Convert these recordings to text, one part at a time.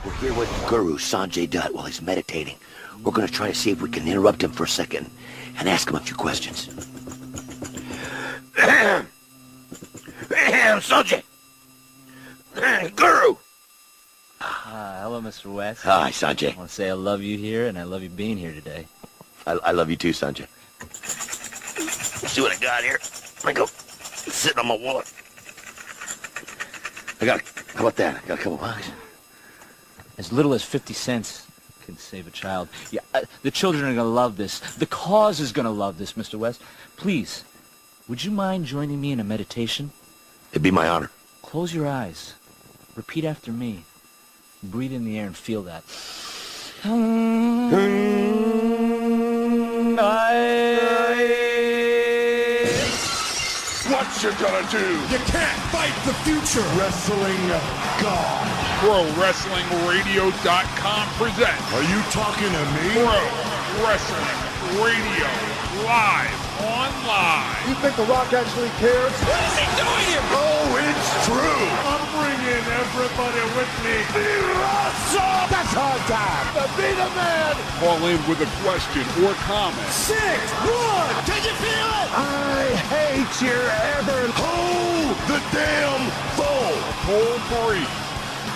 We're here with Guru Sonjay Dutt while he's meditating. We're going to try to see if we can interrupt him for a second and ask him a few questions. Sonjay! Guru! Hello, Mr. West. Hi, Sonjay. I want to say I love you here, and I love you being here today. I love you too, Sonjay. Let's see what I got here. I go sitting on my wallet. How about that? I got a couple bucks. As little as 50 cents can save a child. Yeah, the children are going to love this. The cause is going to love this, Mr. West. Please, would you mind joining me in a meditation? It'd be my honor. Close your eyes. Repeat after me. Breathe in the air and feel that. What you gonna do? You can't fight the future. Wrestling God. ProWrestlingRadio.com presents Are you talking to me? Pro Wrestling Radio live online. You think The Rock actually cares? What is he doing here? Oh, it's true. I'm bringing everybody with me. That's hard time. Be the man. Call in with a question or comment. 6-1. Can you feel it? I hate your ever. Hold the damn phone. Toll free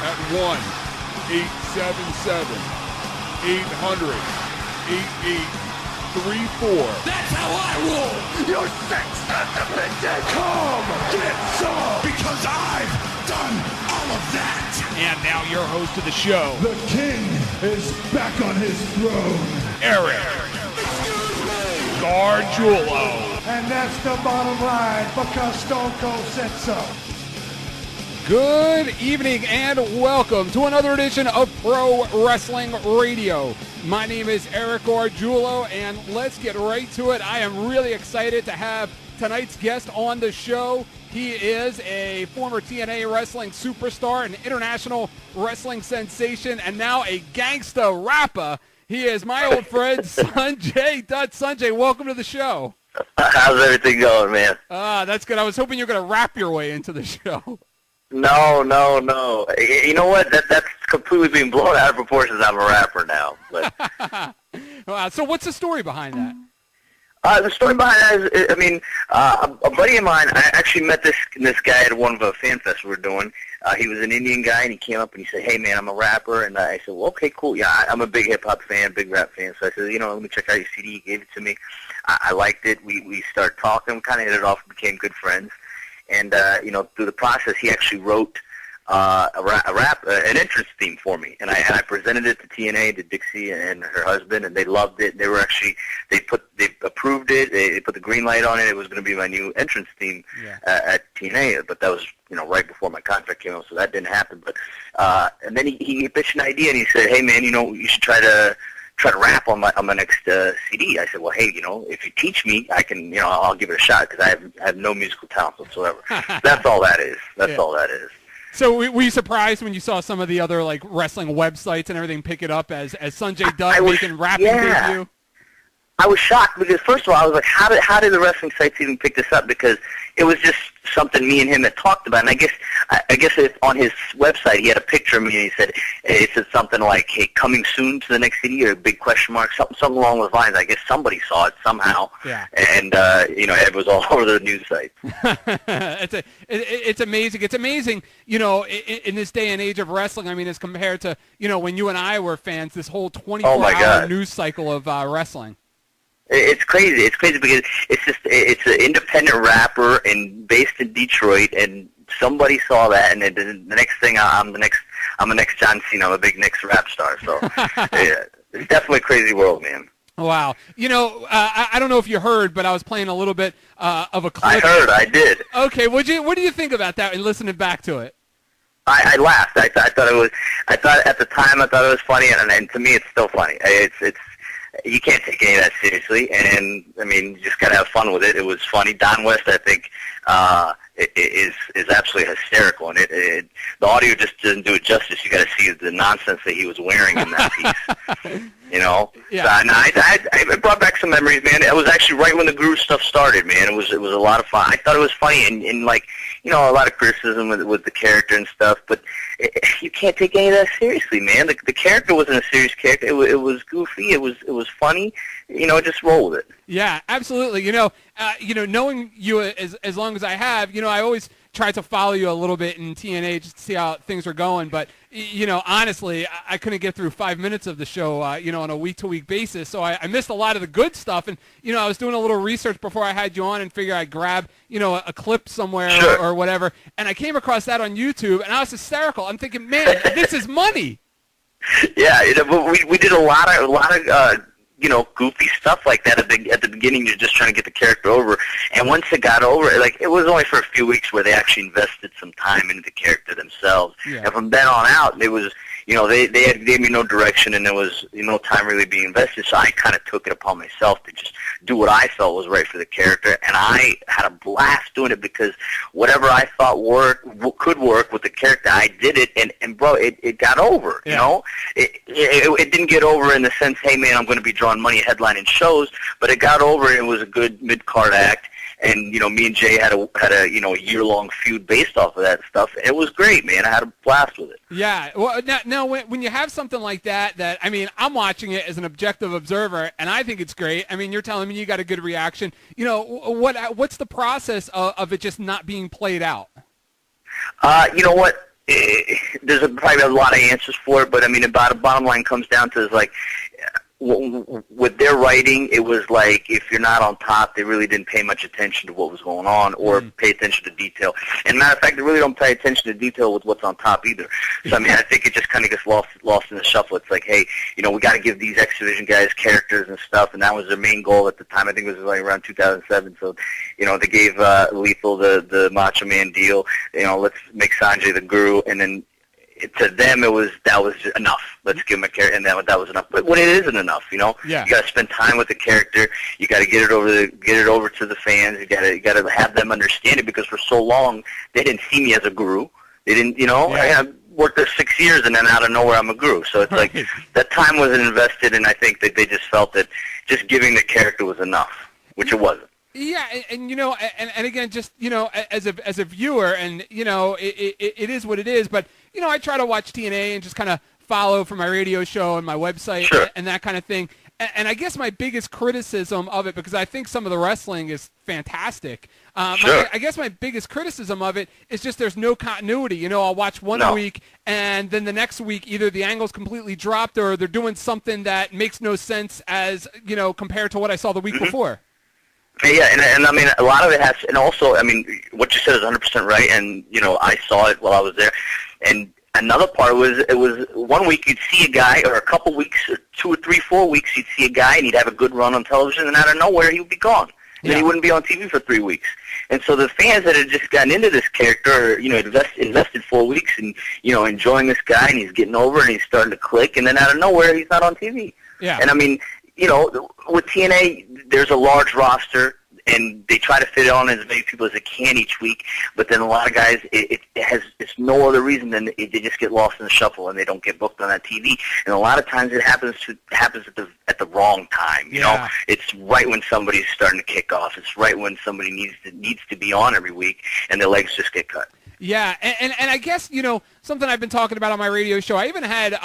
at 1-877-800-8834. That's how I roll. Your sex has been dead. Come get some. Because I've done all of that. And now your host of the show, The king is back on his throne. Eric Excuse me. Gargiulo. And that's the bottom line because Stone Cold said so. Good evening and welcome to another edition of Pro Wrestling Radio. My name is Eric Gargiulo, and let's get right to it. I am really excited to have tonight's guest on the show. He is a former TNA Wrestling superstar, an international wrestling sensation, and now a gangsta rapper. He is my old friend, Sonjay Dutt. Sonjay, welcome to the show. How's everything going, man? That's good. I was hoping you were going to rap your way into the show. No. You know what? That's completely being blown out of proportions. I'm a rapper now. But So what's the story behind that? the story behind that is, a buddy of mine, I actually met this guy at one of the fan fests we were doing. He was an Indian guy, and he came up and he said, "Hey, man, I'm a rapper." And I said, "Well, okay, cool. Yeah, I'm a big hip-hop fan, big rap fan." So I said, let me check out your CD. He gave it to me. I liked it. We started talking. We kind of hit it off and became good friends. And, through the process, he actually wrote an entrance theme for me. And I presented it to TNA, to Dixie and her husband, and they loved it. They approved it. They put the green light on it. It was going to be my new entrance theme at TNA. But that was, right before my contract came out, so that didn't happen. But and then he pitched an idea, and he said, "Hey, man, you should try to rap on my next CD." I said, "Well, hey, if you teach me, I can, I'll give it a shot because I have no musical talent whatsoever." That's all that is. That's all that is. So were you surprised when you saw some of the other wrestling websites and everything pick it up as Sonjay Dutt making rapping debut? I was shocked because first of all, I was like, how did the wrestling sites even pick this up? Because it was just something me and him had talked about. And I guess if on his website he had a picture of me and it said something like, "Hey, coming soon to the next city," or a big question mark, something along those lines. I guess somebody saw it somehow. Yeah. And it was all over the news sites. It's amazing. It's amazing, in this day and age of wrestling. I mean, as compared to when you and I were fans, this whole 24-hour news cycle of wrestling. It's crazy. It's crazy because it's an independent rapper and based in Detroit, and somebody saw that, and the next thing I'm the next John Cena. I'm a big next rap star. So yeah, it's definitely a crazy world, man. Wow. I don't know if you heard, but I was playing a little bit of a clip. I heard. I did. Okay. What do you think about that and listening back to it? I laughed. I thought at the time I thought it was funny, and to me it's still funny. It's you can't take any of that seriously, and you just gotta have fun with it. It was funny. Don West, I think, is absolutely hysterical, and the audio just doesn't do it justice. You got to see the nonsense that he was wearing in that piece. Yeah. So, it brought back some memories, man. It was actually right when the Groove stuff started, man. It was a lot of fun. I thought it was funny, and a lot of criticism with the character and stuff, but you can't take any of that seriously, man. The character wasn't a serious character. It was goofy. It was funny. Just roll with it. Yeah, absolutely. Knowing you as long as I have, I always try to follow you a little bit in TNA just to see how things are going. But, honestly, I couldn't get through 5 minutes of the show, on a week-to-week basis. So I missed a lot of the good stuff. And, I was doing a little research before I had you on and figured I'd grab, a clip somewhere or whatever. And I came across that on YouTube, and I was hysterical. I'm thinking, man, this is money. Yeah, we did a lot of goofy stuff like that at the beginning. You're just trying to get the character over, and once it got over, it was only for a few weeks where they actually invested some time into the character themselves. Yeah. And from then on out, it was, they gave me no direction, and there was no time really being invested. So I kind of took it upon myself to just do what I felt was right for the character, and I had a blast doing it because whatever I thought could work with the character, I did it, and bro, it got over. Yeah. It didn't get over in the sense, hey man, I'm going to be drawing money headlining shows, but it got over. And it was a good mid-card act, and me and Jay had a year-long feud based off of that stuff. It was great, man. I had a blast with it. Yeah. Well, now when you have something like that, I'm watching it as an objective observer, and I think it's great. You're telling me you got a good reaction. What's the process of it just not being played out? You know what? There's probably a lot of answers for it, but the bottom line comes down to is with their writing, it was like if you're not on top, they really didn't pay much attention to what was going on or pay attention to detail. And matter of fact, they really don't pay attention to detail with what's on top either. So I think it just kind of gets lost in the shuffle. It's like, hey, we got to give these X Division guys characters and stuff, and that was their main goal at the time. I think it was around 2007. So they gave Lethal the Macho Man deal. Let's make Sonjay the Guru, and then to them that was just enough. Let's give him a character, and that was enough. But when it isn't enough, yeah. You got to spend time with the character. You got to get it over to the fans. You got to have them understand it, because for so long they didn't see me as a guru. They didn't, I worked there 6 years, and then out of nowhere I'm a guru. So it's like that time wasn't invested, and I think that they just felt that just giving the character was enough, which it wasn't. Yeah, and again, just as a viewer, and it is what it is. But I try to watch TNA and just kind of follow from my radio show and my website and that kind of thing. And I guess my biggest criticism of it, because I think some of the wrestling is fantastic. I guess my biggest criticism of it is just there's no continuity. I'll watch one week, and then the next week either the angle's completely dropped or they're doing something that makes no sense as compared to what I saw the week before. Yeah, and a lot of it has, and also, what you said is 100% right, and, I saw it while I was there, and another part was, it was 1 week you'd see a guy, or a couple weeks, or 2 or 3, 4 weeks, you'd see a guy, and he'd have a good run on television, and out of nowhere, he would be gone. Then he wouldn't be on TV for 3 weeks. And so the fans that had just gotten into this character, invested 4 weeks and, enjoying this guy, and he's getting over, and he's starting to click, and then out of nowhere, he's not on TV. Yeah. And with TNA, there's a large roster, and they try to fit on as many people as they can each week. But then a lot of guys, it's no other reason than they just get lost in the shuffle and they don't get booked on that TV. And a lot of times it happens at the wrong time. You know, it's right when somebody's starting to kick off. It's right when somebody needs to be on every week, and their legs just get cut. Yeah, and I guess, something I've been talking about on my radio show, I even had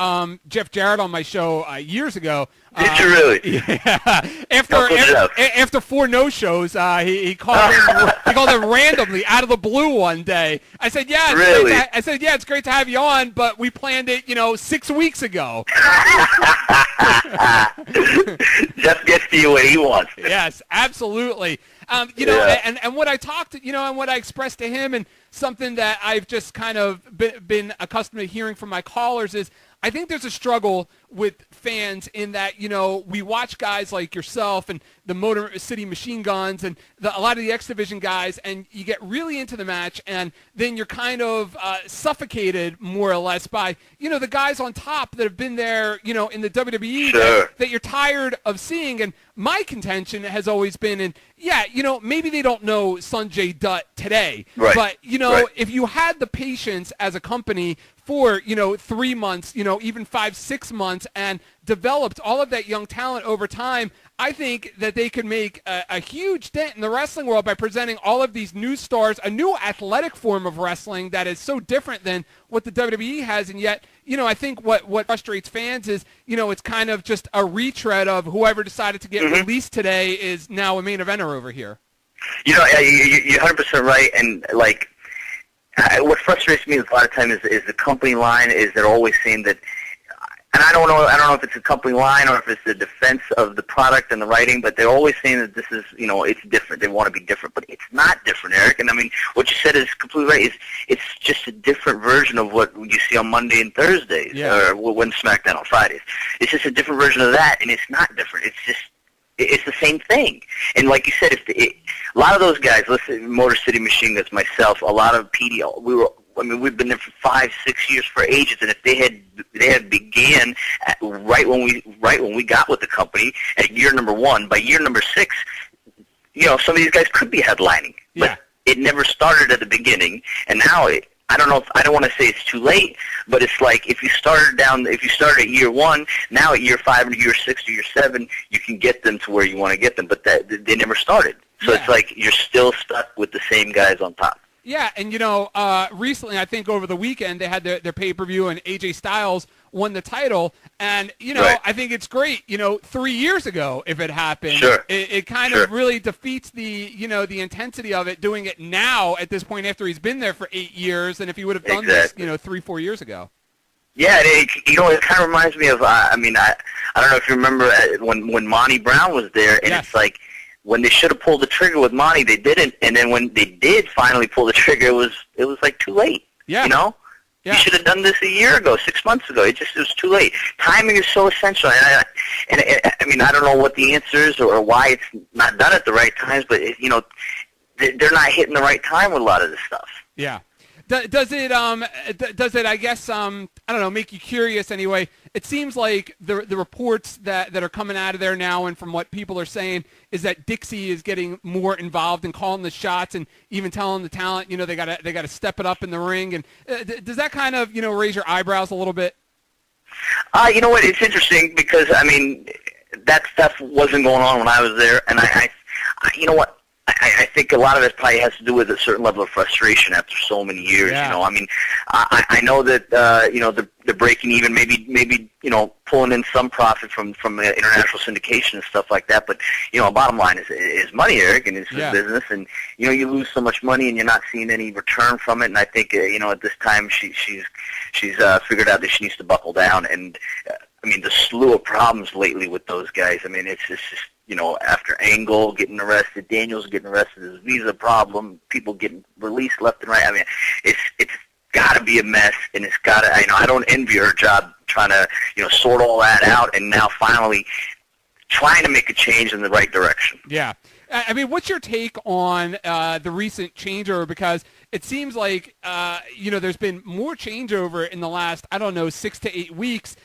Jeff Jarrett on my show years ago. Did you really? Yeah. After 4 no-shows, he called him randomly out of the blue one day. I said, yeah, it's great to have you on, but we planned it, 6 weeks ago. Jeff gets to you when he wants to. Yes, absolutely. And what I talked, and what I expressed to him, and something that I've just kind of been accustomed to hearing from my callers is, I think there's a struggle with fans in that, we watch guys like yourself and the Motor City Machine Guns and a lot of the X Division guys, and you get really into the match, and then you're kind of suffocated more or less by, the guys on top that have been there, in the WWE that you're tired of seeing. And my contention has always been, and maybe they don't know Sonjay Dutt today, but, if you had the patience as a company for, 3 months, even 5, 6 months, and developed all of that young talent over time, I think that they could make a huge dent in the wrestling world by presenting all of these new stars, a new athletic form of wrestling that is so different than what the WWE has. And yet, I think what frustrates fans is, it's kind of just a retread of whoever decided to get released today is now a main eventer over here. You're 100% right. And, what frustrates me a lot of times is the company line is they're always saying that, and I don't know if it's a company line or if it's the defense of the product and the writing, but they're always saying that this is, it's different. They want to be different, but it's not different, Eric. And I mean, what you said is completely right. It's just a different version of what you see on Monday and Thursdays, or when SmackDown on Fridays. It's just a different version of that, and it's not different. It's the same thing. And like you said, a lot of those guys, listen, Motor City Machine Guns, myself, a lot of PDL, we've been there for 5, 6 years for ages, and if they had began right when we got with the company at year number 1, by year number 6, some of these guys could be headlining. But it never started at the beginning, and now I don't want to say it's too late, but it's like if you started at year 1, now at year 5 or year 6 or year 7, you can get them to where you want to get them, but they never started. So it's like you're still stuck with the same guys on top. Yeah, and recently, I think over the weekend, they had their pay-per-view, and AJ Styles won the title. And, I think it's great, 3 years ago, if it happened, it kind of really defeats the intensity of it, doing it now at this point after he's been there for 8 years, and if he would have done this, 3, 4 years ago. Yeah, it kind of reminds me of, I don't know if you remember when Monty Brown was there, and it's like, when they should have pulled the trigger with Monty, they didn't, and then when they did finally pull the trigger, it was like too late. Yeah. You should have done this a year ago, 6 months ago. It was too late. Timing is so essential, and I don't know what the answer is or why it's not done at the right times, but they're not hitting the right time with a lot of this stuff. Yeah. Does it I guess I don't know, make you curious anyway? It seems like the reports that are coming out of there now, and from what people are saying, is that Dixie is getting more involved in calling the shots and even telling the talent, they gotta step it up in the ring. And does that kind of raise your eyebrows a little bit? You know what? It's interesting because that stuff wasn't going on when I was there, and I you know what? I think a lot of it probably has to do with a certain level of frustration after so many years. Yeah. I know that they're breaking even, maybe pulling in some profit from international syndication and stuff like that. But bottom line is money, Eric, and it's business, and you lose so much money and you're not seeing any return from it. And I think at this time she's figured out that she needs to buckle down. And the slew of problems lately with those guys. It's just. After Angle getting arrested, Daniels getting arrested, his visa problem, people getting released left and right. It's got to be a mess, and it's got to. I don't envy her job trying to sort all that out, and now finally trying to make a change in the right direction. Yeah. What's your take on the recent changeover? Because it seems like, there's been more changeover in the last, 6 to 8 weeks,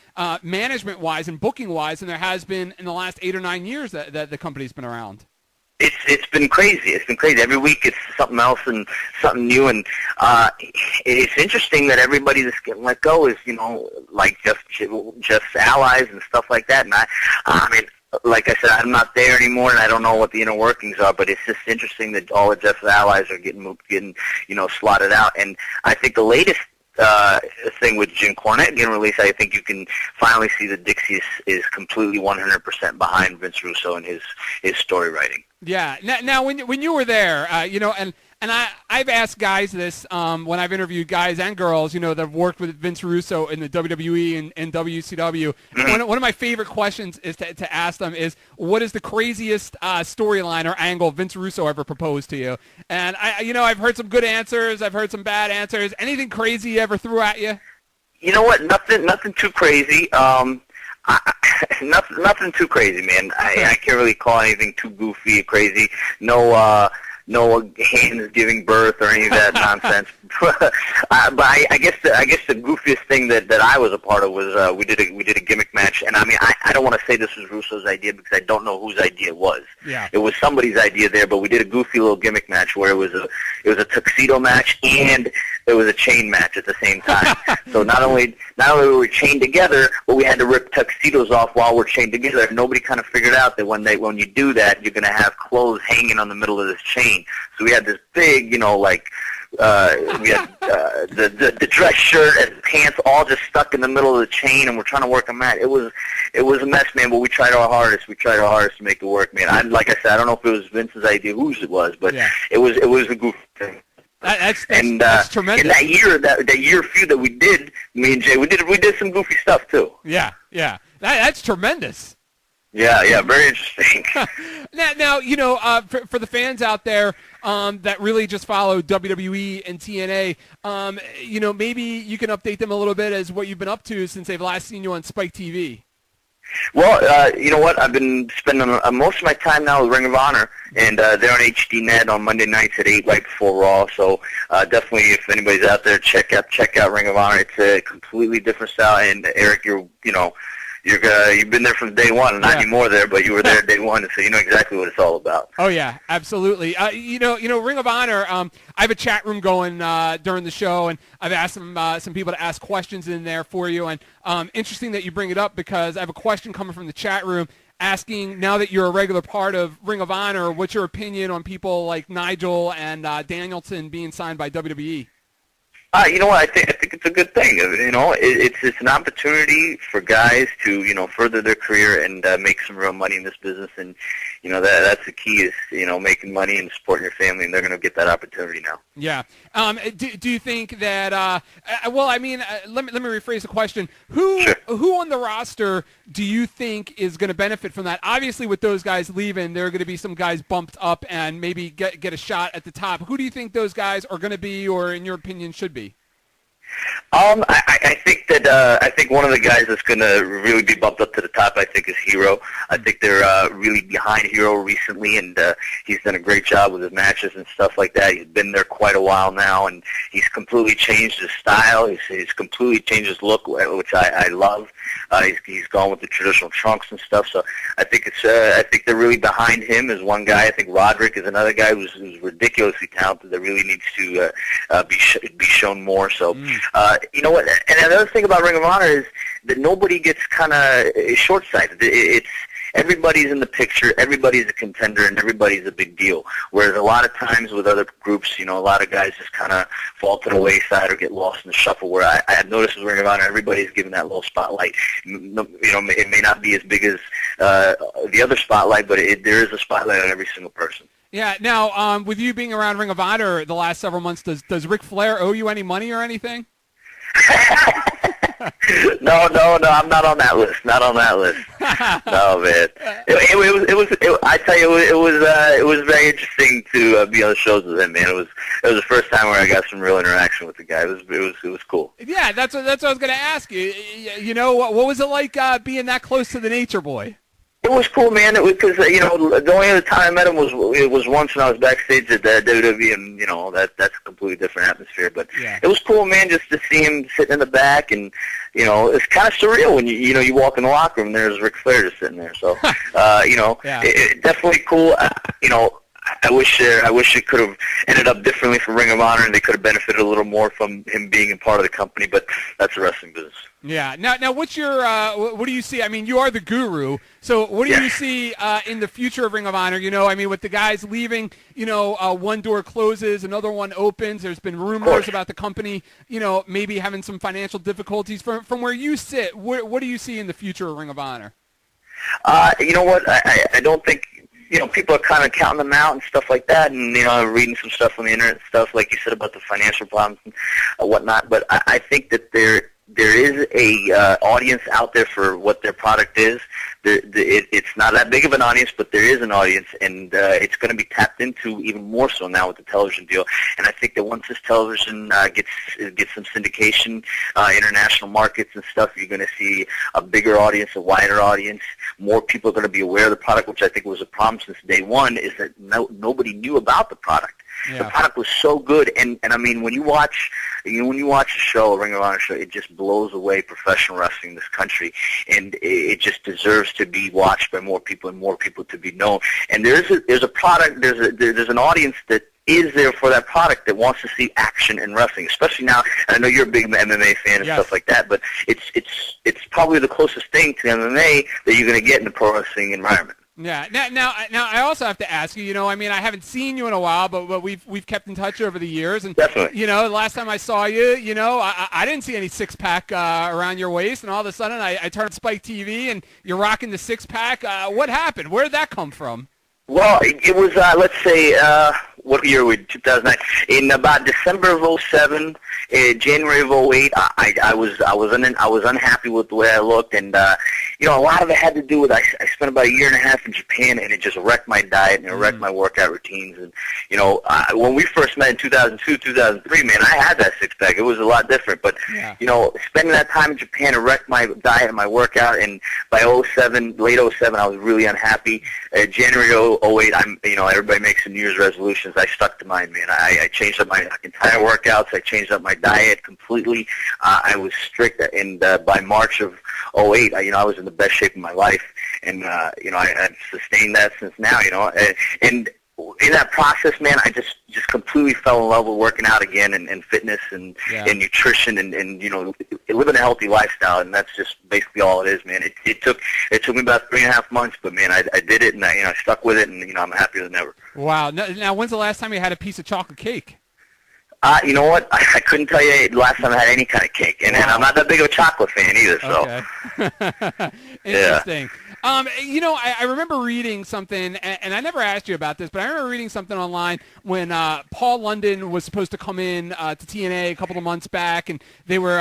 management-wise and booking-wise, than there has been in the last 8 or 9 years that the company's been around. It's been crazy. It's been crazy. Every week it's something else and something new, and it's interesting that everybody that's getting let go is, like Jeff's allies and stuff like that. And like I said, I'm not there anymore, and I don't know what the inner workings are. But it's just interesting that all of Jeff's allies are getting slotted out. And I think the latest thing with Jim Cornette getting released, I think you can finally see that Dixie is completely 100% behind Vince Russo and his story writing. Yeah. Now when you were there, and I've asked guys this when I've interviewed guys and girls, that have worked with Vince Russo in the WWE and WCW. Mm-hmm. One of my favorite questions is to ask them is, what is the craziest storyline or angle Vince Russo ever proposed to you? And I've heard some good answers, I've heard some bad answers. Anything crazy he ever threw at you? You know what? Nothing too crazy. Nothing too crazy, man. I can't really call anything too goofy or crazy. No. hands giving birth or any of that nonsense. But I guess the goofiest thing that I was a part of was we did a gimmick match, and I mean I don't want to say this was Russo's idea because I don't know whose idea it was. Yeah. It was somebody's idea there, but we did a goofy little gimmick match where it was a tuxedo match and it was a chain match at the same time. So not only were we chained together, but we had to rip tuxedos off while we're chained together. Nobody kind of figured out that when you do that, you're going to have clothes hanging on the middle of this chain. So we had this big, we had the dress shirt and pants all just stuck in the middle of the chain, and we're trying to work a match. It was a mess, man. But we tried our hardest. We tried our hardest to make it work, man. Like I said, I don't know if it was Vince's idea, whose it was, but it was a goofy thing. That's tremendous. In that year feud that we did, me and Jay, we did some goofy stuff too. Yeah. That's tremendous. Yeah, very interesting. Now, for the fans out there that really just follow WWE and TNA, maybe you can update them a little bit as what you've been up to since they've last seen you on Spike TV. Well, you know what? I've been spending most of my time now with Ring of Honor, and they're on HDNet on Monday nights at 8 right before Raw. So definitely, if anybody's out there, check out Ring of Honor. It's a completely different style. And Eric, you've been there from day one, not anymore there, but you were there day one, so you know exactly what it's all about. Oh yeah, absolutely. Ring of Honor. I have a chat room going during the show, and I've asked some people to ask questions in there for you. And interesting that you bring it up because I have a question coming from the chat room asking, now that you're a regular part of Ring of Honor, what's your opinion on people like Nigel and Danielson being signed by WWE? You know what? I think it's a good thing. It's an opportunity for guys to further their career and make some real money in this business. And that's the key is making money and supporting your family, and they're going to get that opportunity now. Yeah. Do you think that? Let me rephrase the question. Who on the roster do you think is going to benefit from that? Obviously, with those guys leaving, there are going to be some guys bumped up and maybe get a shot at the top. Who do you think those guys are going to be, or in your opinion, should be? I think one of the guys that's going to really be bumped up to the top, I think, is Hero. I think they're really behind Hero recently, and he's done a great job with his matches and stuff like that. He's been there quite a while now, and he's completely changed his style. He's completely changed his look, which I love. He's gone with the traditional trunks and stuff. So I think they're really behind him as one guy. I think Roderick is another guy who's ridiculously talented that really needs to be shown more. So. You know what? And another thing about Ring of Honor is that nobody gets kind of short-sighted. It's everybody's in the picture, everybody's a contender, and everybody's a big deal. Whereas a lot of times with other groups, a lot of guys just kind of fall to the wayside or get lost in the shuffle. Where I have noticed with Ring of Honor, everybody's given that little spotlight. It may not be as big as the other spotlight, but there is a spotlight on every single person. Yeah. Now, with you being around Ring of Honor the last several months, does Ric Flair owe you any money or anything? No, I'm not on that list. Not on that list. No, man. I tell you, it was very interesting to be on the shows with him, man. It was the first time where I got some real interaction with the guy. It was cool. Yeah, that's what I was going to ask you. What was it like being that close to the Nature Boy? It was cool, man. It was because the only other time I met him was once when I was backstage at the WWE, and that's a completely different atmosphere. But It was cool, man, just to see him sitting in the back, and it's kind of surreal when you walk in the locker room and there's Ric Flair just sitting there. So it definitely cool. I wish it could have ended up differently for Ring of Honor, and they could have benefited a little more from him being a part of the company. But that's the wrestling business. Yeah. Now, what's your what do you see? I mean, you are the guru. So, what do you see in the future of Ring of Honor? With the guys leaving, one door closes, another one opens. There's been rumors about the company, maybe having some financial difficulties. From where you sit, what do you see in the future of Ring of Honor? You know what? I don't think. People are kind of counting them out and stuff like that, and, reading some stuff on the internet and stuff, like you said, about the financial problems and whatnot. But I think that there is a audience out there for what their product is. It's not that big of an audience, but there is an audience, and it's going to be tapped into even more so now with the television deal. And I think that once this television gets some syndication, international markets and stuff, you're going to see a bigger audience, a wider audience. More people are going to be aware of the product, which I think was a problem since day one, is that nobody knew about the product. Yeah. The product was so good, and I mean, when you watch a show, a Ring of Honor show, it just blows away professional wrestling in this country, and it just deserves to be watched by more people and more people to be known. And there's a product, there's an audience that is there for that product that wants to see action in wrestling, especially now. And I know you're a big MMA fan and stuff like that, but it's probably the closest thing to MMA that you're going to get in the pro wrestling environment. Yeah. Now, I also have to ask you. I mean, I haven't seen you in a while, but we've kept in touch over the years, and definitely. The last time I saw you, I didn't see any six-pack around your waist, and all of a sudden I turned Spike TV, and you're rocking the six-pack. What happened? Where did that come from? Well, it was let's say what year were we? 2009. In about December of 07, January of 08, I was unhappy with the way I looked, and a lot of it had to do with I spent about a year and a half in Japan, and it just wrecked my diet and it wrecked my workout routines. And when we first met in 2002, 2003, man, I had that six pack. It was a lot different, but spending that time in Japan, it wrecked my diet and my workout. And by 07, late 07, I was really unhappy. January 08, everybody makes some New Year's resolutions. I stuck to mine, man. I changed up my entire workouts. I changed up my diet completely. I was strict, and by March of 08, I was in the best shape of my life, and I've sustained that since now. And in that process, man, I just completely fell in love with working out again, and fitness and nutrition, and living a healthy lifestyle, and that's just basically all it is, man. It took me about 3.5 months, but man, I did it, and I stuck with it, and I'm happier than ever. Wow. Now, when's the last time you had a piece of chocolate cake? You know what? I couldn't tell you the last time I had any kind of cake, and I'm not that big of a chocolate fan either. So, okay. Interesting. I remember reading something, and I never asked you about this, but I remember reading something online when Paul London was supposed to come in to TNA a couple of months back, and they were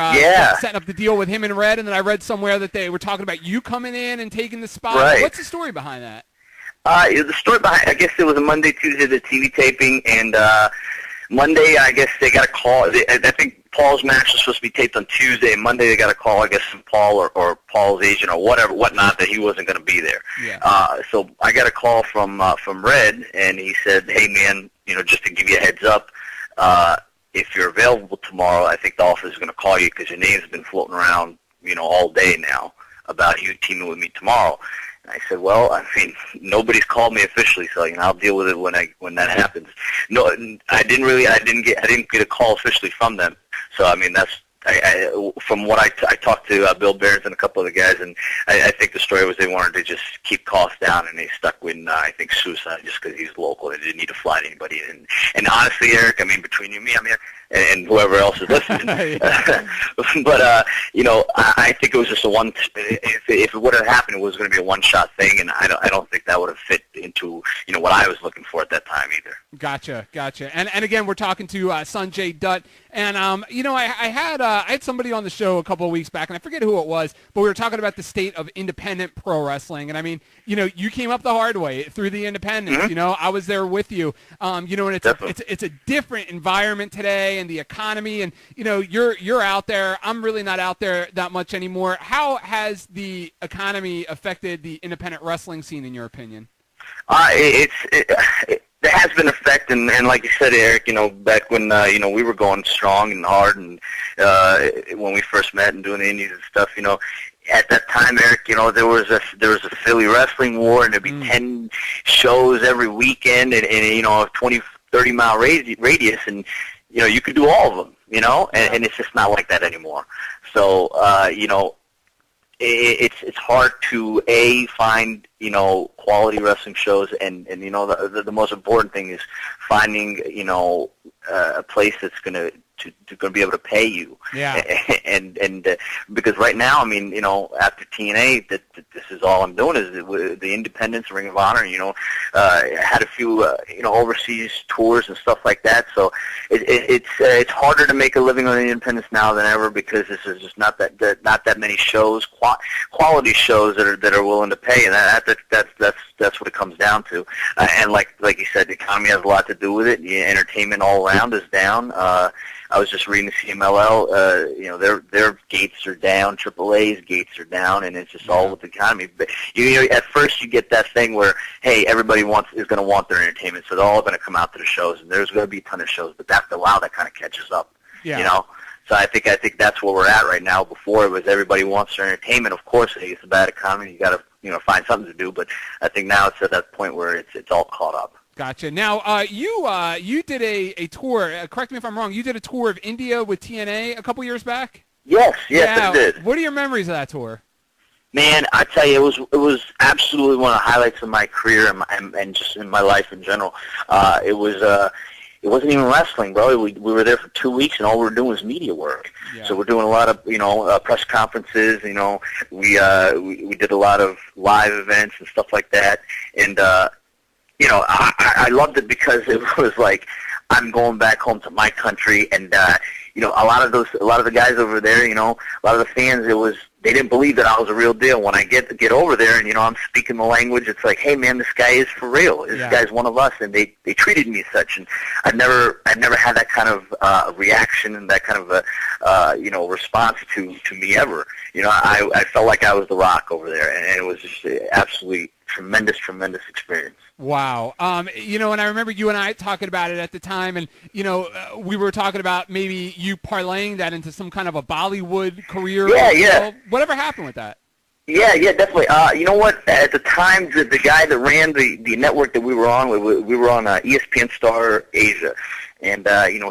setting up the deal with him and Red, and then I read somewhere that they were talking about you coming in and taking the spot. Right. What's the story behind that? The story behind, I guess it was a Monday, Tuesday, the TV taping, and Monday, I guess they got a call. I think Paul's match was supposed to be taped on Tuesday, and Monday they got a call, I guess, from Paul or Paul's agent or whatnot, that he wasn't going to be there. Yeah. So I got a call from Red, and he said, "Hey, man, just to give you a heads up, if you're available tomorrow, I think the office is going to call you because your name's been floating around, all day now about you teaming with me tomorrow." I said, "Well, I mean, nobody's called me officially, so I'll deal with it when that happens." No, I didn't get a call officially from them. So I mean, that's from what I talked to Bill Behrens and a couple of the guys, and I think the story was they wanted to just keep costs down, and they stuck with I think suicide just because he's local. They didn't need to fly to anybody. And honestly, Eric, I mean, between you and me, I mean, and whoever else is listening, but I think it was just a one. If it would have happened, it was going to be a one-shot thing, and I don't think that would have fit into what I was looking for at that time either. Gotcha. And again, we're talking to Sonjay Dutt, and I had somebody on the show a couple of weeks back, and I forget who it was, but we were talking about the state of independent pro wrestling, and I mean, you came up the hard way through the independents. Mm-hmm. I was there with you. And it's a different environment today, and the economy, and you're out there. I'm really not out there that much anymore. How has the economy affected the independent wrestling scene, in your opinion? It has been affected, and like you said, Eric, back when we were going strong and hard, and when we first met and doing the indies and stuff, at that time, Eric, there was a Philly wrestling war, and there'd be 10 shows every weekend, and a 20, 30-mile radius, and you could do all of them, and it's just not like that anymore. So, it's hard to find quality wrestling shows, and the most important thing is finding a place that's going to going to be able to pay you. Yeah. And because right now, I mean, after TNA, that this is all I'm doing is the independents, Ring of Honor. Had a few overseas tours and stuff like that. So it's harder to make a living on the independents now than ever because this is just not that many shows, quality shows that are willing to pay, and that's what it comes down to. And like you said, the economy has a lot to do with it. Entertainment all around is down. I was just reading the CMLL. Their gates are down. AAA's gates are down, and it's just all with the economy. But at first you get that thing where, hey, everybody is going to want their entertainment, so they're all going to come out to the shows, and there's going to be a ton of shows. But after a while, that kind of catches up. Yeah. So I think that's where we're at right now. Before it was everybody wants their entertainment. Of course, it's a bad economy. You got to find something to do. But I think now it's at that point where it's all caught up. Gotcha. Now, you did a tour. Correct me if I'm wrong. You did a tour of India with TNA a couple years back. Yes, I did. What are your memories of that tour? Man, I tell you, it was absolutely one of the highlights of my career and just in my life in general. It wasn't even wrestling, bro. We were there for 2 weeks, and all we were doing was media work. Yeah. So we're doing a lot of press conferences. We did a lot of live events and stuff like that, and. I loved it because it was like I'm going back home to my country, and a lot of the guys over there, a lot of the fans, they didn't believe that I was a real deal. When I get over there and I'm speaking the language, it's like, hey man, this guy is for real. This guy's one of us, and they treated me as such. And I've never had that kind of reaction and that kind of response to me ever. I felt like I was the Rock over there, and it was just absolutely tremendous experience. Wow. And I remember you and I talking about it at the time, and, we were talking about maybe you parlaying that into some kind of a Bollywood career. Yeah. Whatever happened with that? Yeah, definitely. You know what? At the time, the guy that ran the network that we were on, we were on ESPN Star Asia, and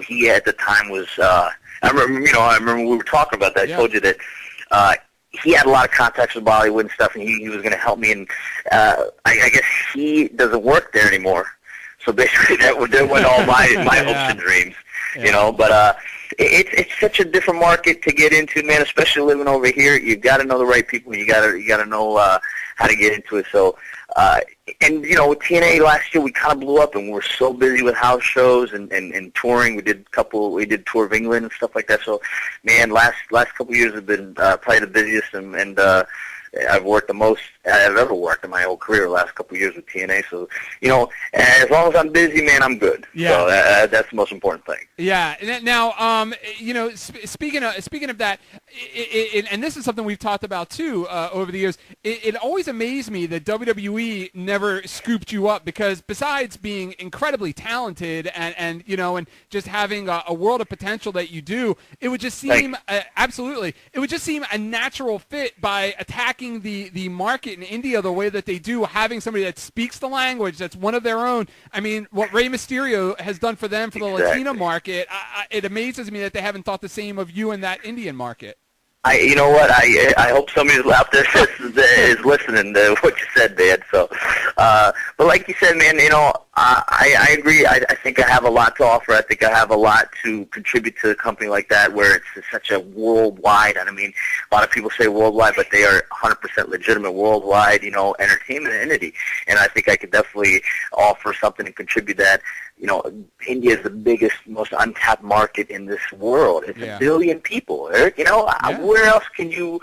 he at the time was. I remember we were talking about that. I told you that. He had a lot of contacts with Bollywood and stuff, and he was going to help me. And I guess he doesn't work there anymore. So basically, that went all my hopes and dreams, But it's such a different market to get into, man. Especially living over here, you got to know the right people. You got to know how to get into it. So. And with TNA last year, we kind of blew up, and we were so busy with house shows and touring. We did tour of England and stuff like that. So, man, last couple of years have been probably the busiest, and I've worked the most I've ever worked in my whole career. The last couple of years with TNA. So, as long as I'm busy, man, I'm good. Yeah. So that's the most important thing. Yeah. Now, speaking of that, and this is something we've talked about too over the years. It always amazed me that WWE never scooped you up, because besides being incredibly talented and just having a world of potential that you do, it would just seem absolutely. It would just seem a natural fit by attacking the market in India the way that they do, having somebody that speaks the language, that's one of their own. I mean, what Rey Mysterio has done for them for the Latino market, it amazes me that they haven't thought the same of you in that Indian market. You know what? I hope somebody out there is listening to what you said, man. So, but like you said, man, I agree. I think I have a lot to offer. I think I have a lot to contribute to a company like that, where it's such a worldwide. And I mean, a lot of people say worldwide, but they are 100% legitimate worldwide, entertainment entity. And I think I could definitely offer something and contribute that. India is the biggest, most untapped market in this world. It's 1 billion people, Eric. Where else can you,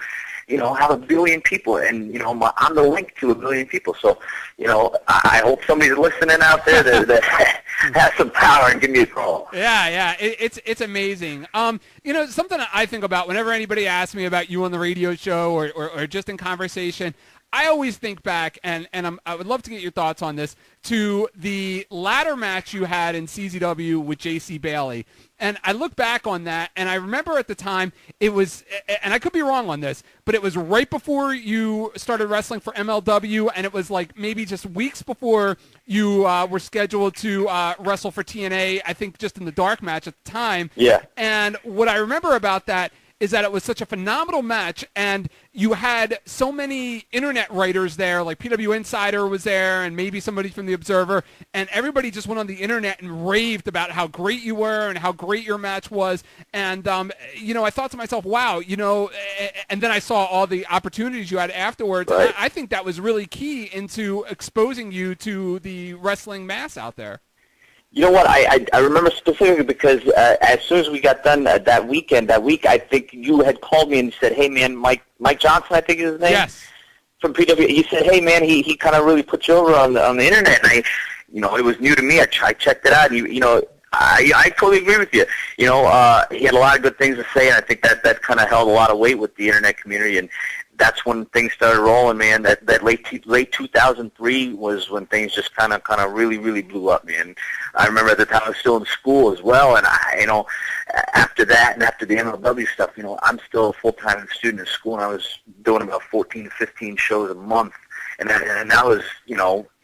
have 1 billion people? And, I'm the link to 1 billion people. So, I hope somebody's listening out there that has some power and give me a call. Yeah. It's amazing. Something I think about whenever anybody asks me about you on the radio show or just in conversation, I always think back, and I would love to get your thoughts on this, to the ladder match you had in CZW with J.C. Bailey. And I look back on that, and I remember at the time it was, and I could be wrong on this, but it was right before you started wrestling for MLW, and it was like maybe just weeks before you were scheduled to wrestle for TNA, I think just in the dark match at the time. Yeah. And what I remember about that is that it was such a phenomenal match, and you had so many internet writers there, like PW Insider was there, and maybe somebody from The Observer, and everybody just went on the internet and raved about how great you were and how great your match was. And, I thought to myself, wow, and then I saw all the opportunities you had afterwards. Right. I think that was really key into exposing you to the wrestling mass out there. You know what? I remember specifically because as soon as we got done that week, I think you had called me and said, "Hey, man, Mike Johnson, I think is his name." Yes. From PW, he said, "Hey, man, he kind of really put you over on the internet." And it was new to me. I checked it out. And I totally agree with you. He had a lot of good things to say, and I think that kind of held a lot of weight with the internet community. And that's when things started rolling, man. That late 2003 was when things just kind of really, really blew up, man. I remember at the time I was still in school as well, and after that and after the MLW stuff, I'm still a full-time student in school, and I was doing about 14 to 15 shows a month, and that was,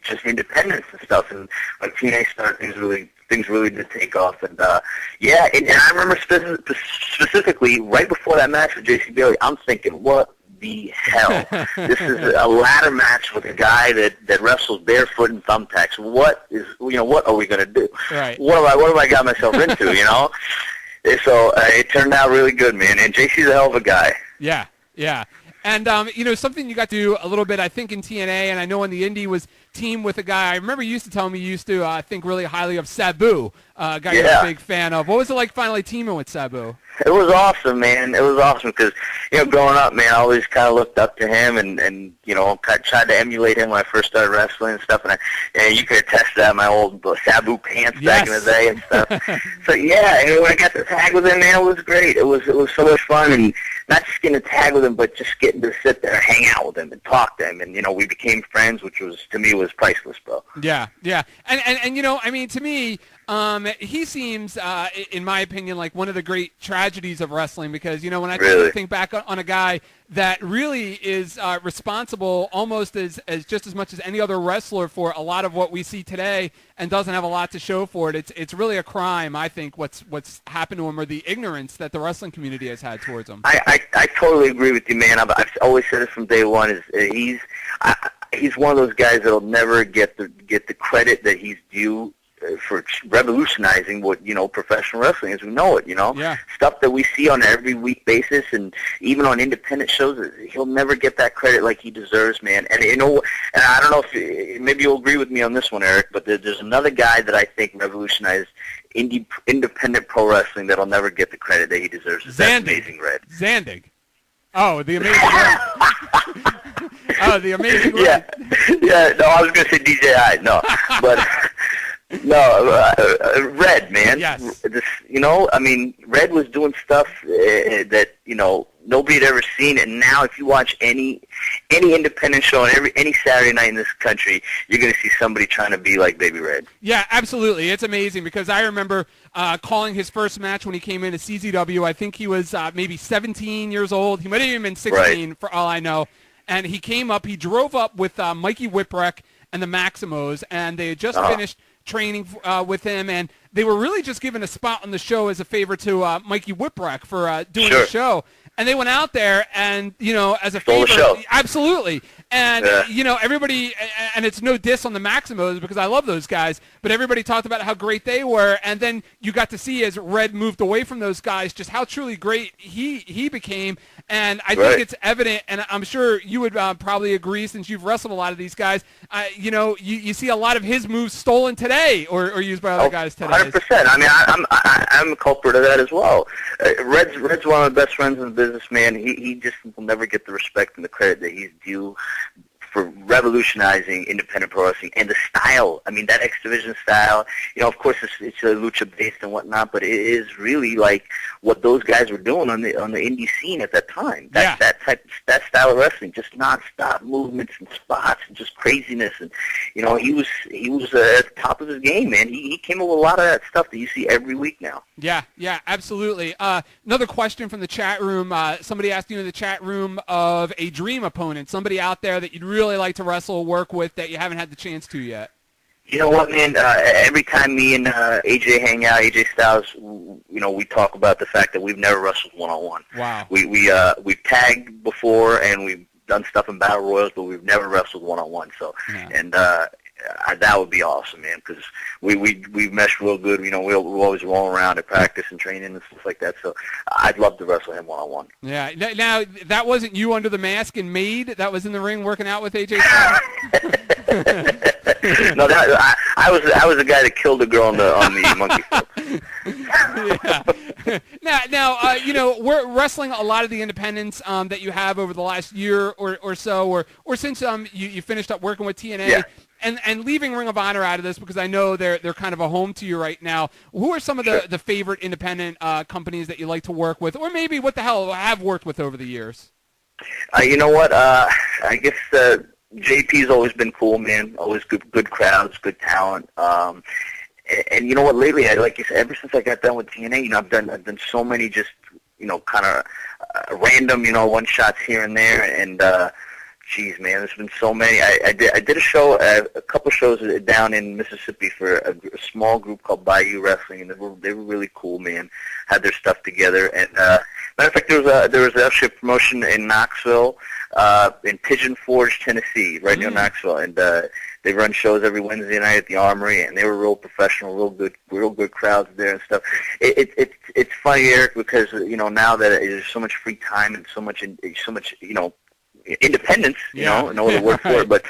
just independence and stuff. And like TNA started, things really did take off. And and I remember specifically right before that match with JC Bailey, I'm thinking, what the hell? This is a ladder match with a guy that wrestles barefoot and thumbtacks. What are we gonna do? Right. What have I got myself into? So it turned out really good, man. And JC's a hell of a guy. Yeah. And, something you got to do a little bit, I think, in TNA, and I know in the Indie was team with a guy. I remember you used to tell me you used to think really highly of Sabu, a guy you're a big fan of. What was it like finally teaming with Sabu? It was awesome, man. It was awesome because, growing up, man, I always kind of looked up to him and tried to emulate him when I first started wrestling and stuff. And you could attest to that, my old Sabu pants back in the day and stuff. So, and when I got to tag with him, man, it was great. It was so much fun, and not just getting to tag with him, but just getting to sit there, hang out with him, and talk to him. And, we became friends, which was, to me, was priceless, bro. Yeah. And to me, he seems, in my opinion, like one of the great tragedies of wrestling because, when I think back on a guy that really is responsible almost as just as much as any other wrestler for a lot of what we see today and doesn't have a lot to show for it. It's really a crime, I think, what's happened to him or the ignorance that the wrestling community has had towards him. I totally agree with you, man. I've always said it from day one. He's one of those guys that'll never get the credit that he's due for revolutionizing what professional wrestling as we know it. Stuff that we see on an every week basis, and even on independent shows, he'll never get that credit like he deserves, man. And and I don't know if maybe you'll agree with me on this one, Eric, but there's another guy that I think revolutionized independent pro wrestling that'll never get the credit that he deserves. That's Amazing Red. Zandig. Oh, the Amazing Red. Oh, the Amazing Red. Yeah. No, I was going to say DJ Hyde. No, but. No, Red, man. Yes. Red was doing stuff that nobody had ever seen, and now if you watch any independent show on any Saturday night in this country, you're going to see somebody trying to be like Baby Red. Yeah, absolutely. It's amazing because I remember calling his first match when he came into CZW. I think he was maybe 17 years old. He might have even been 16 for all I know. And he came up. He drove up with Mikey Whipwreck and the Maximos, and they had just finished training with him, and they were really just given a spot on the show as a favor to Mikey Whipwreck for doing the show. And they went out there and, as a favor. Show. Absolutely. And, everybody, and it's no diss on the Maximos because I love those guys, but everybody talked about how great they were. And then you got to see as Red moved away from those guys just how truly great he became. And I think it's evident, and I'm sure you would probably agree since you've wrestled a lot of these guys, you see a lot of his moves stolen today or used by other guys today. 100%. I'm a culprit of that as well. Red's one of my best friends in the business, man. He just will never get the respect and the credit that he's due for revolutionizing independent pro wrestling and the style. That X Division style, of course it's a lucha based and whatnot, but it is really like what those guys were doing on the indie scene at that time. That style of wrestling, just nonstop movements and spots and just craziness. And he was at the top of his game, man. He came up with a lot of that stuff that you see every week now. Yeah, absolutely. Another question from the chat room. Somebody asked you in the chat room of a dream opponent, somebody out there that you'd really like to wrestle or work with that you haven't had the chance to yet. You know what, man? Every time me and AJ hang out, AJ Styles, we talk about the fact that we've never wrestled one-on-one. Wow. We've tagged before and we've done stuff in battle royals, but we've never wrestled one-on-one. So, and that would be awesome, man, because we mesh real good. We're always rolling around at practice and training and stuff like that. So I'd love to wrestle him one-on-one. Yeah. Now, that wasn't you under the mask and Maid that was in the ring working out with AJ Styles? No, I was the guy that killed the girl on the monkey foot. Yeah. Now, we're wrestling a lot of the independents that you have over the last year or so, or since you finished up working with TNA. Yeah. And leaving Ring of Honor out of this because I know they're kind of a home to you right now. Who are some of the favorite independent companies that you like to work with, or maybe what the hell have worked with over the years? You know what? I guess JP's always been cool, man. Always good crowds, good talent. And you know what? Lately, like you said, ever since I got done with TNA, I've done so many just kind of random one shots here and there, and geez, man, there's been so many. I did a show, a couple shows down in Mississippi for a small group called Bayou Wrestling, and they were really cool, man. Had their stuff together, and matter of fact, there was actually a promotion in Knoxville, in Pigeon Forge, Tennessee, right near Knoxville, and they run shows every Wednesday night at the Armory, and they were real professional, real good crowds there and stuff. It's funny, Eric, because now that there's so much free time and so much independence, no other word for it, but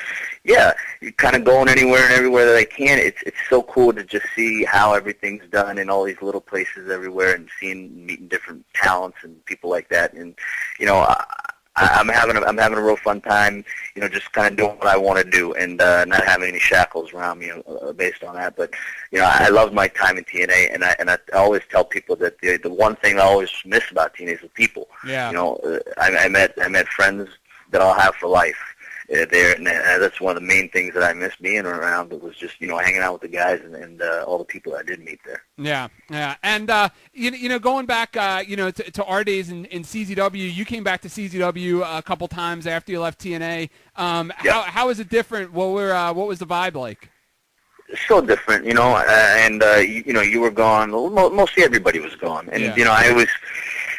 yeah, kind of going anywhere and everywhere that I can. It's so cool to just see how everything's done in all these little places everywhere, and meeting different talents and people like that. And I'm having a real fun time, just kind of doing what I want to do, and not having any shackles around me based on that. But I love my time in TNA, and I always tell people that the one thing I always miss about TNA is the people. Yeah. I met friends that I'll have for life there, and that's one of the main things that I miss being around. It was just hanging out with the guys and all the people I did meet there. Yeah, and going back to our days in CZW, you came back to CZW a couple times after you left TNA. How is it different? What was the vibe like? So different, and you were gone. Mostly everybody was gone, and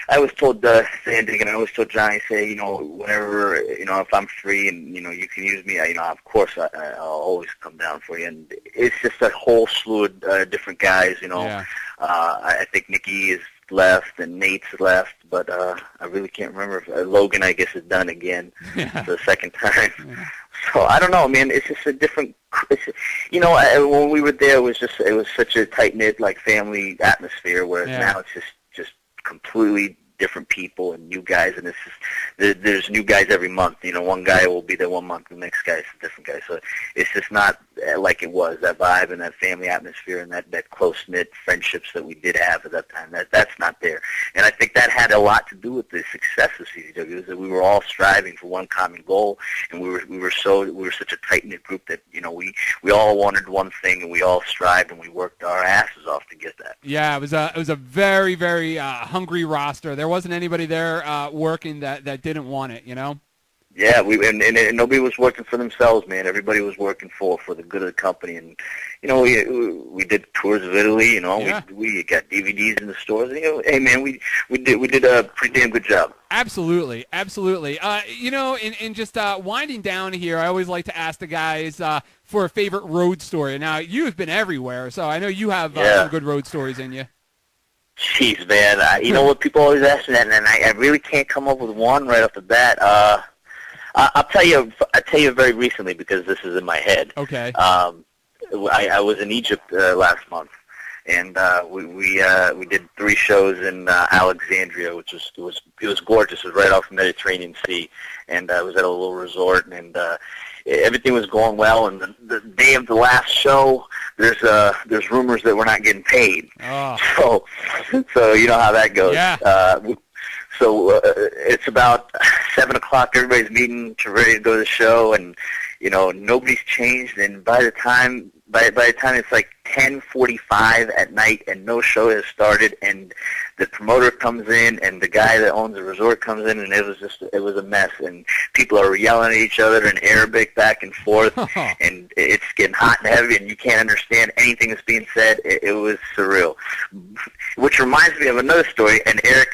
I was told Sandig, and I always told Johnny, whenever, if I'm free and, you can use me, of course I'll always come down for you. And it's just a whole slew of different guys, I think Nikki is left and Nate's left, but I really can't remember if Logan, I guess, is done again for the second time. Yeah. So I don't know, man. It's just a different, when we were there, it was such a tight-knit, family atmosphere, whereas now it's just completely different people and new guys, and there's new guys every month. One guy will be there one month, the next guy is a different guy. So it's just not like it was, that vibe and that family atmosphere and that close-knit friendships that we did have at that time. That's not there. And I think that had a lot to do with the success of CZW, is that we were all striving for one common goal, and we were such a tight-knit group that we all wanted one thing, and we all strived and we worked our asses off to get that. Yeah, it was a very, very hungry roster. There wasn't anybody there working that didn't want it, Yeah, and nobody was working for themselves, man. Everybody was working for the good of the company, and we did tours of Italy. We got DVDs in the stores. And, hey, man, we did a pretty damn good job. Absolutely. In just winding down here, I always like to ask the guys for a favorite road story. Now, you've been everywhere, so I know you have some good road stories in you. Jeez, man. You know what? People always ask me that, and I really can't come up with one right off the bat. I'll tell you very recently, because this is in my head. Okay. I was in Egypt last month, and we did 3 shows in Alexandria, which was gorgeous. It was right off the Mediterranean Sea, and I was at a little resort, and everything was going well. And the day of the last show, there's rumors that we're not getting paid. Oh. So you know how that goes. Yeah. So it's about 7 o'clock. Everybody's meeting to ready to go to the show, and nobody's changed. And by the time by the time it's like 10:45 at night and no show has started, and the promoter comes in and the guy that owns the resort comes in, and it was a mess, and people are yelling at each other in Arabic back and forth, and it's getting hot and heavy, and you can't understand anything that's being said. It was surreal. Which reminds me of another story. And Eric,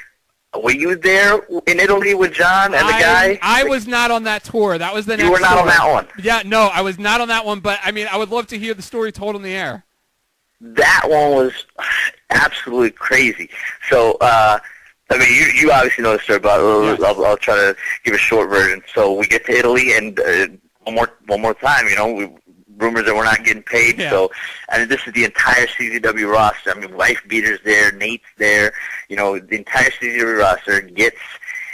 were you there in Italy with John and the guy? I was not on that tour. That was the next. You were not tour. on that one. Yeah, no, I was not on that one. But I mean, I would love to hear the story told on the air. That one was absolutely crazy. So, I mean, you obviously know the story, but I'll try to give a short version. So we get to Italy, and one more time, rumors that we're not getting paid. Yeah. So, and this is the entire CZW roster. I mean, Wife Beater's there, Nate's there. The entire CZW roster gets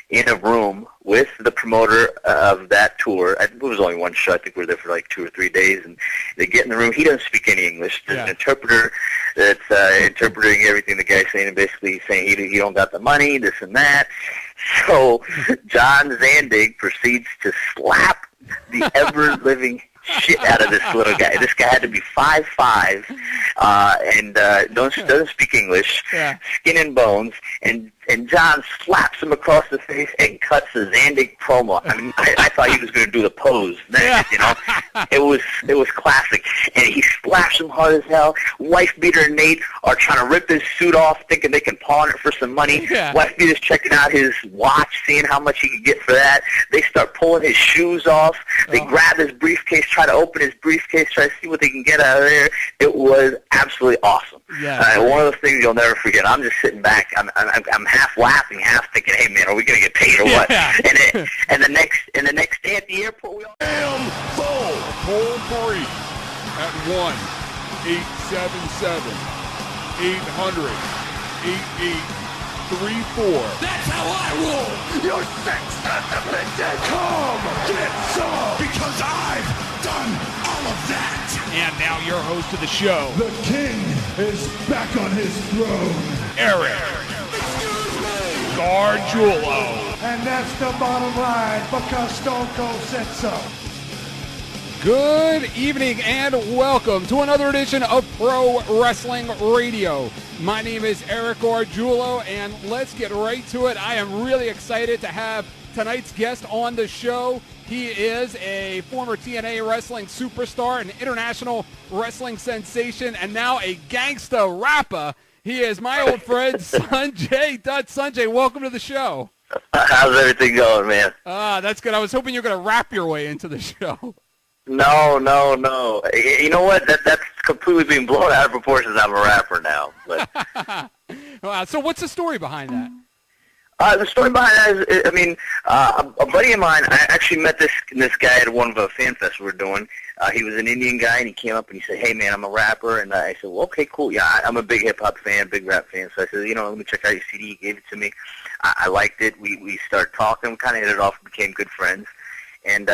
in a room with the promoter of that tour. I think it was only one show. I think we were there for like 2 or 3 days, and they get in the room. He doesn't speak any English. There's an interpreter that's interpreting everything the guy's saying, and basically saying he don't got the money, this and that. So John Zandig proceeds to slap the ever-living shit out of this little guy. This guy had to be 5'5", and doesn't speak English, skin and bones, and John slaps him across the face and cuts the Zandig promo. I mean, I thought he was going to do the pose next, It was classic. And he slaps him hard as hell. Wife Beater and Nate are trying to rip his suit off, thinking they can pawn it for some money. Yeah. Wife Beater's checking out his watch, seeing how much he could get for that. They start pulling his shoes off. They grab his briefcase, try to open his briefcase, try to see what they can get out of there. It was absolutely awesome. Yeah. One of those things you'll never forget. I'm just sitting back. I'm half laughing, half thinking, "Hey man, are we gonna get paid or what?" And the next day at the airport, we all damn full. Toll free at 1-877-800-8834. That's how I roll. Your sex dead. Come get some, because I've done all of that. And now your host of the show, The king is back on his throne. Eric Gargiulo. And that's the bottom line, because Stone Cold said so. Good evening and welcome to another edition of Pro Wrestling Radio. My name is Eric Gargiulo, and let's get right to it. I am really excited to have tonight's guest on the show. He is a former TNA Wrestling superstar, an international wrestling sensation, and now a gangsta rapper. He is my old friend, Sonjay Dutt. Sonjay, welcome to the show. How's everything going, man? That's good. I was hoping you were going to rap your way into the show. No. You know what? That's completely being blown out of proportions. I'm a rapper now. But wow. So what's the story behind that? The story behind that is, a buddy of mine, I actually met this guy at one of the fan fests we were doing. He was an Indian guy, and he came up and he said, "Hey, man, I'm a rapper." And I said, "Well, okay, cool. Yeah, I'm a big hip-hop fan, big rap fan." So I said, let me check out your CD. He gave it to me. I liked it. We started talking, kind of hit it off, became good friends. And,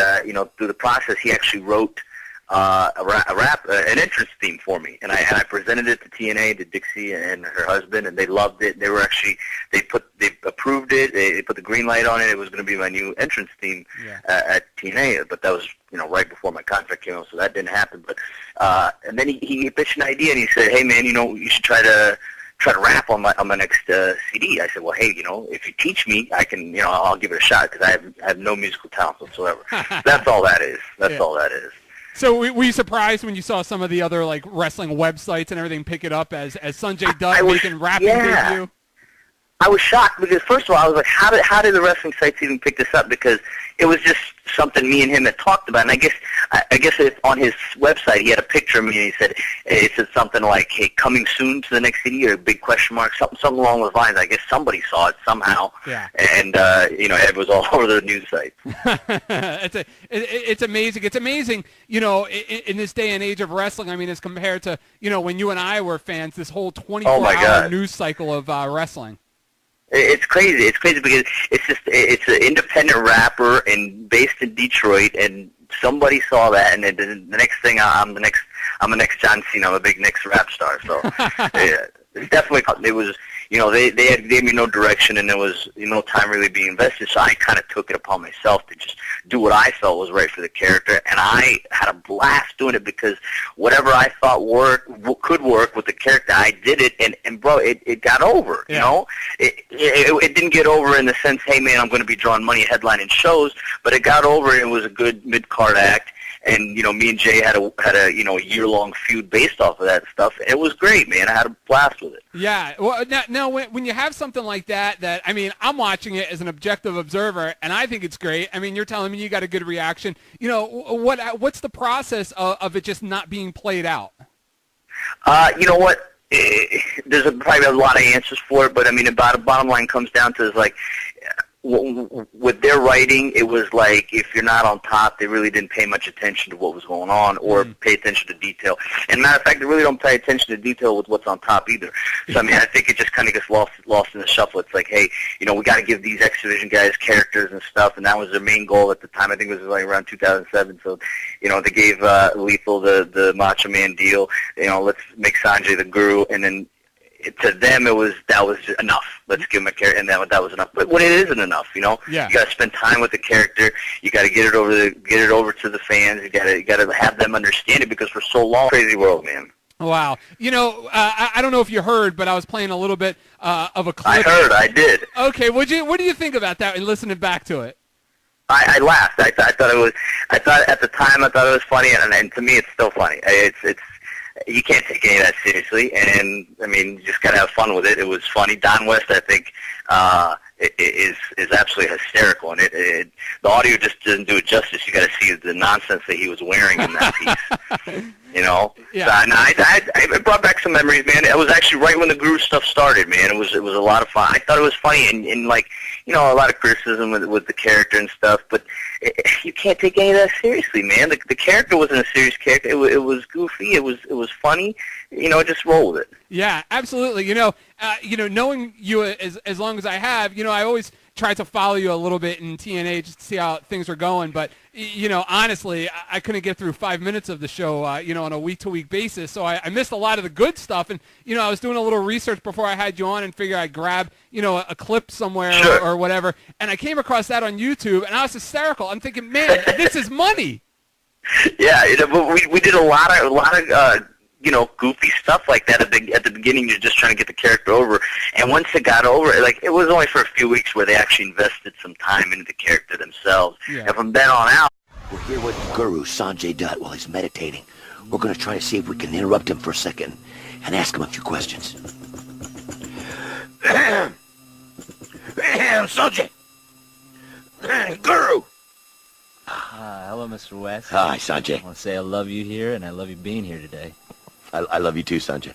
through the process, he actually wrote an entrance theme for me, and I presented it to TNA, to Dixie and her husband, and they loved it. They approved it. They put the green light on it. It was going to be my new entrance theme at TNA, but that was right before my contract came out, so that didn't happen. But and then he pitched an idea, and he said, "Hey man, you should try to rap on my next CD." I said, "Well, hey, if you teach me, I can, I'll give it a shot, because I have no musical talent whatsoever." That's all that is. That's all that is. So were you surprised when you saw some of the other wrestling websites and everything pick it up as Sonjay Dutt making rapping debut? I was shocked, because first of all, I was like, how did the wrestling sites even pick this up? Because it was just something me and him had talked about. And I guess on his website he had a picture of me, and he said something like, "Hey, coming soon to the next CD," or a big question mark, something along those lines. I guess somebody saw it somehow. Yeah. And it was all over the news site. It's amazing. It's amazing. In this day and age of wrestling, I mean, as compared to when you and I were fans, this whole 24-hour news cycle of wrestling. It's crazy. It's crazy because it's an independent rapper and based in Detroit, and somebody saw that, and the next thing I'm the next John Cena. I'm a big next rap star. So yeah, it's definitely, it was they gave me no direction, and there was no time really being invested, so I kind of took it upon myself to just do what I felt was right for the character, and I had a blast doing it because whatever I thought could work with the character, I did it, and bro, it got over, you know? It didn't get over in the sense, hey man, I'm going to be drawing money headlining shows, but it got over, and it was a good mid-card act. And me and Jay had a year-long feud based off of that stuff. It was great, man. I had a blast with it. Yeah. Well, now when you have something like that, I mean, I'm watching it as an objective observer, and I think it's great. I mean, you're telling me you got a good reaction. What's the process of it just not being played out? You know what? There's probably a lot of answers for it, but I mean, the bottom line comes down to is like, with their writing, it was like if you're not on top, they really didn't pay much attention to what was going on or pay attention to detail. And matter of fact, they really don't pay attention to detail with what's on top either. So I mean, I think it just kind of gets lost in the shuffle. It's like, hey, we got to give these X Division guys characters and stuff, and that was their main goal at the time. I think it was like around 2007. So they gave Lethal the Macho Man deal. Let's make Sonjay the Guru, and then. To them, that was enough. Let's give him a character, and that was enough. But when it isn't enough, you got to spend time with the character. You got to get it over to the fans. You got to have them understand it because for so long, crazy world, man. Wow. I don't know if you heard, but I was playing a little bit of a clip. I heard. I did. Okay. What do you think about that and listening back to it? I laughed. I thought at the time I thought it was funny, and to me it's still funny. It's you can't take any of that seriously, and I mean, you just gotta have fun with it. It was funny. Don West, I think, is absolutely hysterical, and the audio just doesn't do it justice. You got to see the nonsense that he was wearing in that piece. Yeah. So, it brought back some memories, man. It was actually right when the Guru stuff started, man. It was a lot of fun. I thought it was funny, and like a lot of criticism with the character and stuff, but you can't take any of that seriously, man. The character wasn't a serious character. It was goofy. It was funny. Just roll with it. Yeah, absolutely. Knowing you as long as I have, I always try to follow you a little bit in TNA just to see how things are going. But, honestly, I couldn't get through 5 minutes of the show, on a week-to-week basis. So I missed a lot of the good stuff. And, I was doing a little research before I had you on and figured I'd grab, a clip somewhere or whatever. And I came across that on YouTube, and I was hysterical. I'm thinking, man, this is money. Yeah, we did a lot of goofy stuff like that at the beginning. You're just trying to get the character over, and once it got over, it was only for a few weeks where they actually invested some time into the character themselves. Yeah. And from then on out, we're here with Guru Sonjay Dutt while he's meditating. We're going to try to see if we can interrupt him for a second and ask him a few questions. Sonjay, Guru. Hello, Mr. West. Hi, Sonjay. I want to say I love you here, and I love you being here today. I love you too, Sonjay.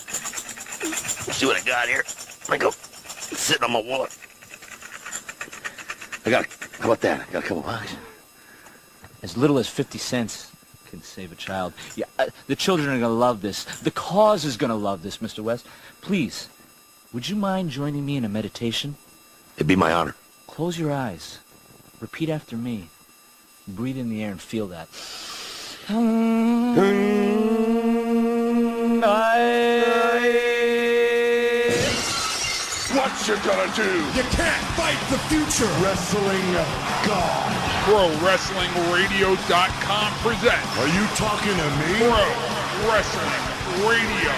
See what I got here? I go sitting on my wallet. How about that? I got a couple bucks. As little as 50 cents can save a child. Yeah, the children are going to love this. The cause is going to love this, Mr. West. Please, would you mind joining me in a meditation? It'd be my honor. Close your eyes. Repeat after me. Breathe in the air and feel that. What you gonna do? You can't fight the future. Wrestling God. ProWrestlingRadio.com presents Are you talking to me? Pro Wrestling Radio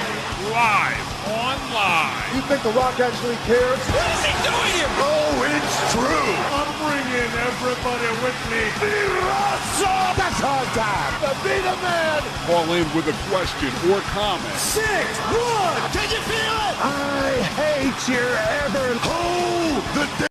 live online. You think The Rock actually cares? What is he doing here? Oh, it's true. I'm bringing everybody with me. Be awesome. That's hard time. Be the man. Call in with a question or comment. 6-1. Can you feel it? I hate your ever. Oh, the